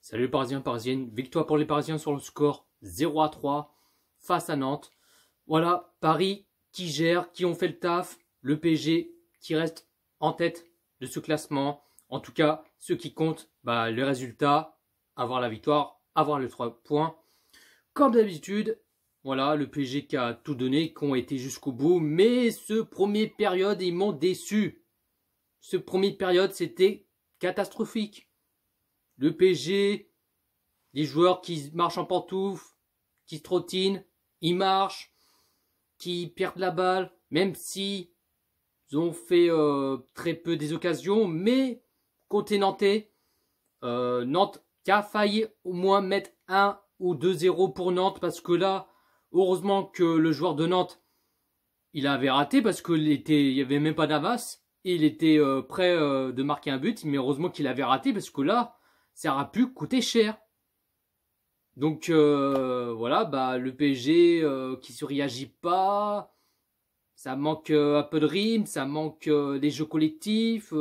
Salut les Parisiens, Parisiennes. Victoire pour les Parisiens sur le score 0-3 face à Nantes. Voilà, Paris qui gère, qui ont fait le taf. Le PSG qui reste en tête de ce classement. En tout cas, ce qui compte, le résultat, avoir la victoire, avoir les 3 points. Comme d'habitude, voilà, le PSG qui a tout donné, qui ont été jusqu'au bout. Mais ce premier période, ils m'ont déçu. Ce premier période, c'était catastrophique. Le PSG, les joueurs qui marchent en pantoufles, qui trottinent, ils marchent, qui perdent la balle, même si ils ont fait très peu des occasions, mais côté nantais, Nantes qui a failli au moins mettre 1 ou 2-0 pour Nantes, parce que là, heureusement que le joueur de Nantes, il avait raté, parce qu'il n'y avait même pas Navas, et il était prêt de marquer un but, mais heureusement qu'il avait raté, parce que là, ça aurait pu coûter cher. Donc voilà, le PSG qui se réagit pas, ça manque un peu de rythme, ça manque des jeux collectifs,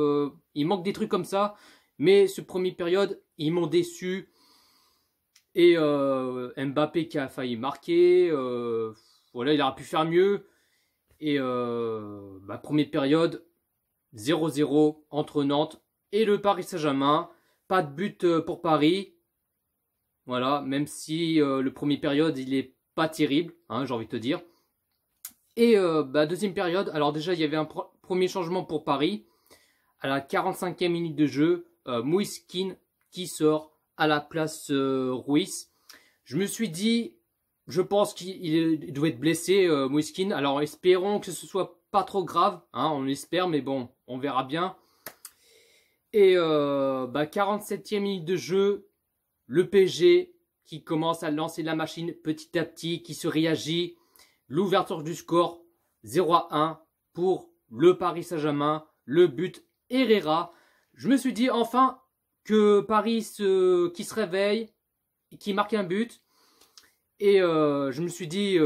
il manque des trucs comme ça. Mais ce premier période, ils m'ont déçu. Et Mbappé qui a failli marquer, voilà, il aurait pu faire mieux. Et première période, 0-0 entre Nantes et le Paris Saint-Germain. Pas de but pour Paris. Voilà, même si le premier période, il est pas terrible, hein, j'ai envie de te dire. Et deuxième période, alors déjà, il y avait un premier changement pour Paris. À la 45e minute de jeu, Moïse Kean qui sort à la place Ruiz. Je me suis dit, je pense qu'il doit être blessé, Moïse Kean. Alors espérons que ce soit pas trop grave, hein, on espère, mais bon, on verra bien. Et 47e minute de jeu, le PSG qui commence à lancer la machine petit à petit, qui se réagit. L'ouverture du score 0-1 pour le Paris Saint-Germain. Le but Herrera. Je me suis dit enfin que Paris qui se réveille, qui marque un but. Et je me suis dit,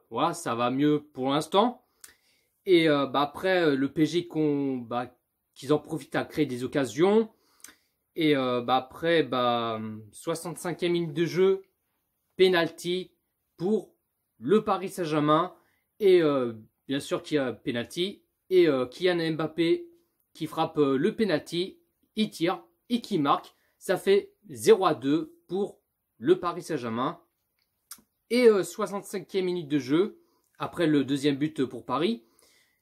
voilà, ça va mieux pour l'instant. Et après, le PSG qu'ils en profitent à créer des occasions. Et après, 65e minute de jeu, penalty pour le Paris Saint-Germain. Et bien sûr qu'il y a penalty. Et Kylian Mbappé qui frappe le penalty, il tire et qui marque. Ça fait 0-2 pour le Paris Saint-Germain. Et 65e minute de jeu, après le deuxième but pour Paris,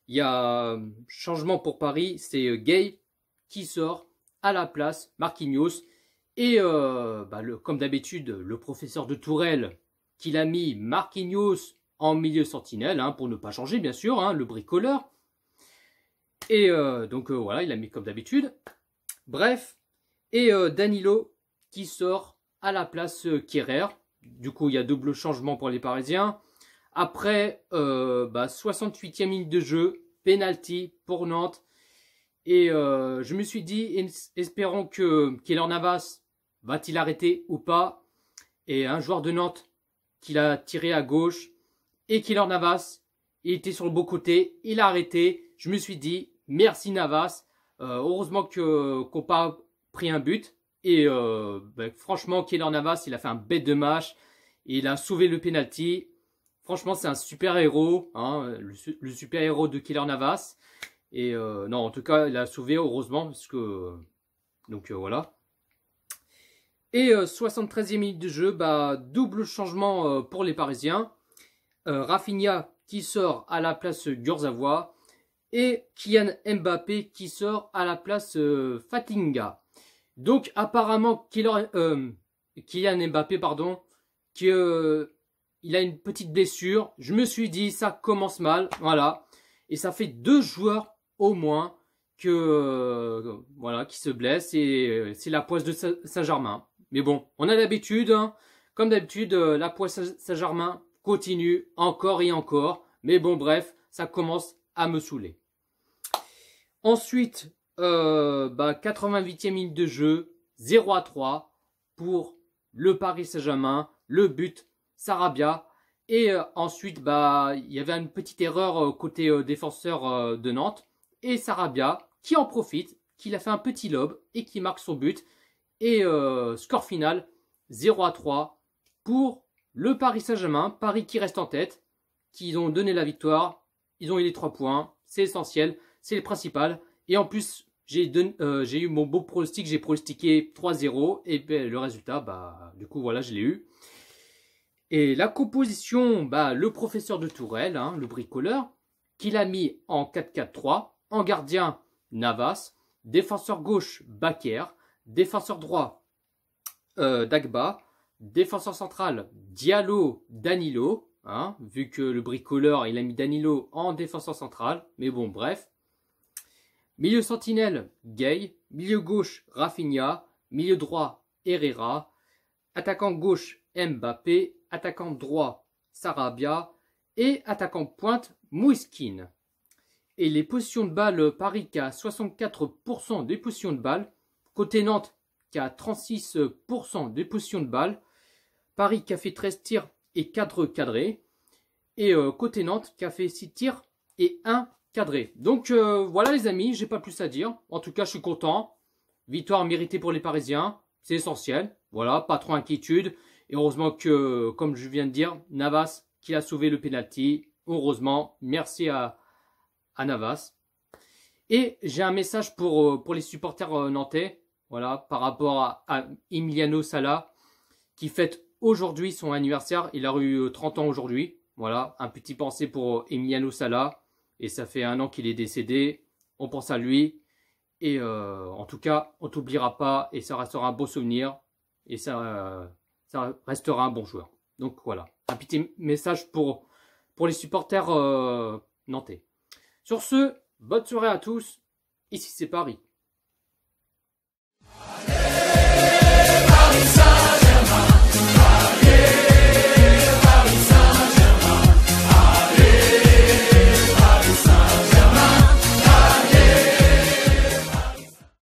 il y a changement pour Paris, c'est Gay qui sort à la place, Marquinhos. Et comme d'habitude, le professeur de Tourelle qui l'a mis Marquinhos en milieu sentinelle, hein, pour ne pas changer bien sûr, hein, le bricoleur. Et voilà, il l'a mis comme d'habitude. Bref, et Danilo qui sort à la place Kehrer. Du coup, il y a double changement pour les Parisiens. Après, 68e minute de jeu, penalty pour Nantes. Et je me suis dit, espérons que Keylor Navas va-t-il arrêter ou pas. Et un joueur de Nantes qui l'a tiré à gauche. Et Keylor Navas, il était sur le beau côté, il a arrêté. Je me suis dit, merci Navas. Heureusement qu'on n'a pas pris un but. Et franchement, Keylor Navas, il a fait un bête de match. Il a sauvé le penalty. Franchement, c'est un super héros, hein, le super héros de Keylor Navas. Et non, en tout cas, il a sauvé, heureusement, parce que... Donc voilà. Et 73e minute de jeu, double changement pour les Parisiens. Rafinha qui sort à la place Kurzawa. Et Kylian Mbappé qui sort à la place Fatinga. Donc apparemment, Kylian Mbappé, pardon, il a une petite blessure. Je me suis dit, ça commence mal, voilà. Et ça fait 2 joueurs au moins voilà, qui se blessent. Et c'est la poisse de Saint-Germain. Mais bon, on a l'habitude, hein. Comme d'habitude, la poisse Saint-Germain continue encore et encore. Mais bon, bref, ça commence à me saouler. Ensuite, 88e minute de jeu, 0-3 pour le Paris Saint-Germain. Le but, Sarabia. Et ensuite, il y avait une petite erreur côté défenseur de Nantes. Et Sarabia, qui en profite, qui a fait un petit lob et qui marque son but. Et score final 0-3 pour le Paris Saint-Germain. Paris qui reste en tête, qui ont donné la victoire. Ils ont eu les 3 points, c'est essentiel, c'est le principal. Et en plus, j'ai eu mon beau pronostic, j'ai pronostiqué 3-0. Et ben, le résultat, bah, du coup, voilà, je l'ai eu. Et la composition, bah, le professeur de Tourelle, hein, le bricoleur, qui l'a mis en 4-4-3. En gardien, Navas. Défenseur gauche, Bakker. Défenseur droit, Dagba. Défenseur central, Diallo, Danilo. Hein, vu que le bricoleur, il a mis Danilo en défenseur central. Mais bon, bref. Milieu sentinelle, Gay. Milieu gauche, Rafinha. Milieu droit, Herrera. Attaquant gauche, Mbappé. Attaquant droit, Sarabia. Et attaquant pointe, Moiskin. Et les positions de balle, Paris qui a 64% des positions de balle. Côté Nantes qui a 36% des positions de balle. Paris qui a fait 13 tirs et 4 cadrés. Et côté Nantes qui a fait 6 tirs et 1 cadré. Donc voilà les amis, j'ai pas plus à dire. En tout cas, je suis content. Victoire méritée pour les Parisiens. C'est essentiel. Voilà, pas trop d'inquiétude. Et heureusement que, comme je viens de dire, Navas qui a sauvé le penalty. Heureusement, merci à Navas. Et j'ai un message pour les supporters nantais. Voilà, par rapport à Emiliano Sala qui fête aujourd'hui son anniversaire. Il a eu 30 ans aujourd'hui. Voilà, un petit pensée pour Emiliano Sala. Et ça fait 1 an qu'il est décédé. On pense à lui. Et en tout cas, on ne t'oubliera pas. Et ça restera un beau souvenir. Et ça restera un bon joueur. Donc voilà, un petit message pour les supporters nantais. Sur ce, bonne soirée à tous. Ici c'est Paris.